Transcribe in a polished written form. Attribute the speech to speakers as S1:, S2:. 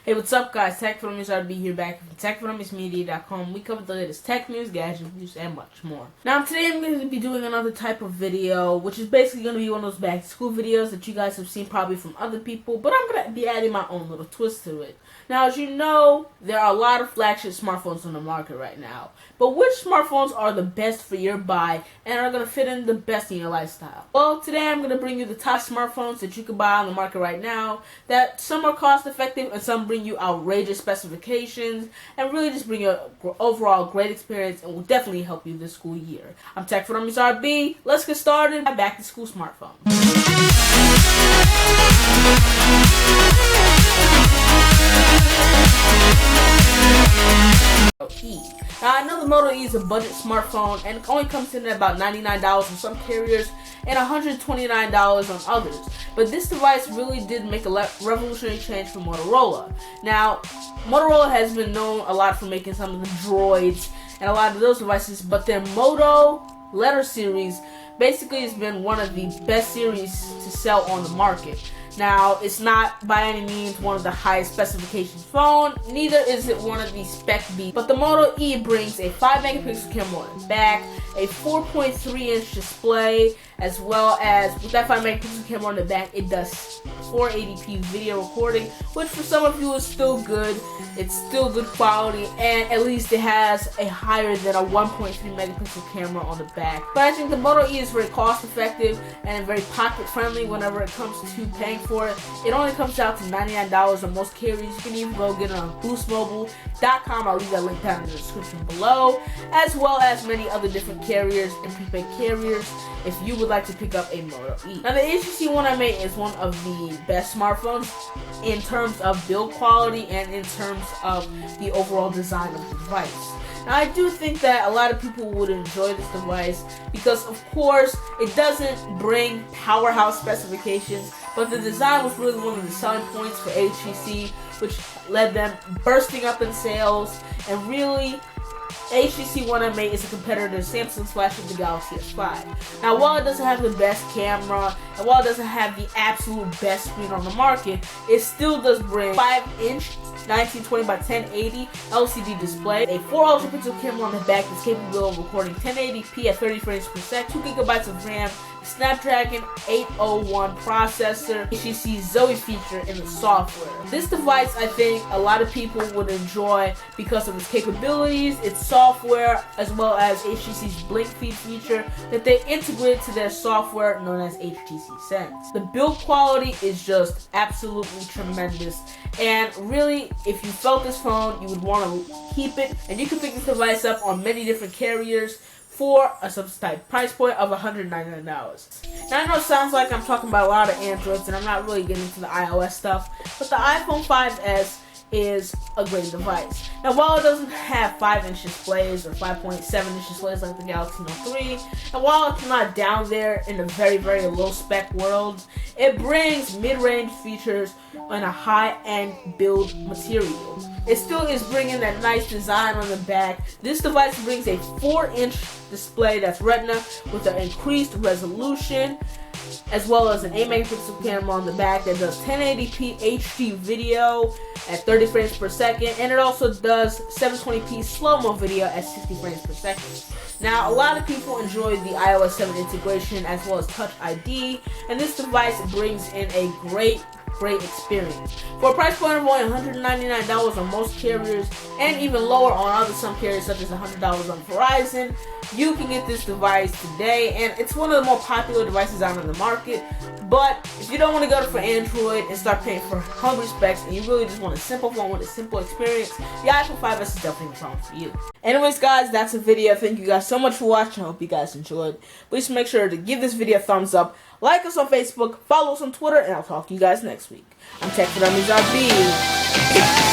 S1: Hey, what's up, guys? Tech for Dummies RB here, back from techfordumiesmedia.com. We cover the latest tech news, gadget news, and much more. Now, today I'm going to be doing another type of video, which is basically going to be one of those back-to-school videos that you guys have seen probably from other people, but I'm going to be adding my own little twist to it. Now, as you know, there are a lot of flagship smartphones on the market right now, but which smartphones are the best for your buy and are going to fit in the best in your lifestyle? Well, today I'm going to bring you the top smartphones that you can buy on the market right now, that some are cost-effective and some bring you outrageous specifications and really just bring you an overall great experience and will definitely help you this school year. I'm Tech for Dummies RB. Let's get started. Back to school smartphones. Now, I know the Moto E is a budget smartphone and it only comes in at about $99 on some carriers and $129 on others. But this device really did make a revolutionary change for Motorola. Now, Motorola has been known a lot for making some of the Droids and a lot of those devices, but their Moto letter series basically has been one of the best series to sell on the market. Now, it's not by any means one of the highest specification phone, neither is it one of the spec B, but the Moto E brings a 5-megapixel camera on the back, a 4.3-inch display, as well as with that 5-megapixel camera on the back, it does 480p video recording, which for some of you is still good. It's still good quality, and at least it has a higher than a 1.3-megapixel camera on the back. But I think the Moto E is very cost effective and very pocket friendly whenever it comes to paying for it. It only comes out to $99 on most carriers. You can even go get it on boostmobile.com. I'll leave that link down in the description below, as well as many other different carriers and prepaid carriers if you would like to pick up a Moto E. Now, the HTC One I8 is one of the best smartphones in terms of build quality and in terms of the overall design of the device. Now, I do think that a lot of people would enjoy this device because, of course, it doesn't bring powerhouse specifications, but the design was really one of the selling points for HTC, which led them bursting up in sales, and really HTC One I8 is a competitor to Samsung's flagship, the Galaxy S5. Now, while it doesn't have the best camera, and while it doesn't have the absolute best screen on the market, it still does bring 5-inch 1920 by 1080 LCD display, a 4 ultra-pixel camera on the back that's capable of recording 1080p at 30 frames per second, 2 GB of RAM, Snapdragon 801 processor, HTC Zoe feature in the software. This device, I think, a lot of people would enjoy because of its capabilities, its software, as well as HTC's Blink Feed feature that they integrate to their software known as HTC Sense. The build quality is just absolutely tremendous, and really, if you felt this phone, you would want to keep it, and you can pick this device up on many different carriers for a subsidized price point of $199. Now, I know it sounds like I'm talking about a lot of Androids and I'm not really getting into the iOS stuff, but the iPhone 5S is a great device. Now, while it doesn't have 5-inch displays or 5.7-inch displays like the Galaxy Note 3, and while it's not down there in a very, very low-spec world, it brings mid-range features on a high-end build material. It still is bringing that nice design on the back. This device brings a 4-inch display that's Retina with an increased resolution, as well as an 8-megapixel camera on the back that does 1080p HD video at 30 frames per second, and it also does 720p slow-mo video at 60 frames per second. Now, a lot of people enjoy the iOS 7 integration as well as Touch ID, and this device brings in a great experience. For a price point of only $199 on most carriers, and even lower on some carriers such as $100 on Verizon, you can get this device today, and it's one of the more popular devices out on the market. But if you don't want to go for Android and start paying for hungry specs, and you really just want a simple phone with a simple experience, the iPhone 5S is definitely the phone for you. Anyways, guys, that's the video. Thank you guys so much for watching. I hope you guys enjoyed. Please make sure to give this video a thumbs up, like us on Facebook, follow us on Twitter, and I'll talk to you guys next week. I'm Tech for Dummies RB.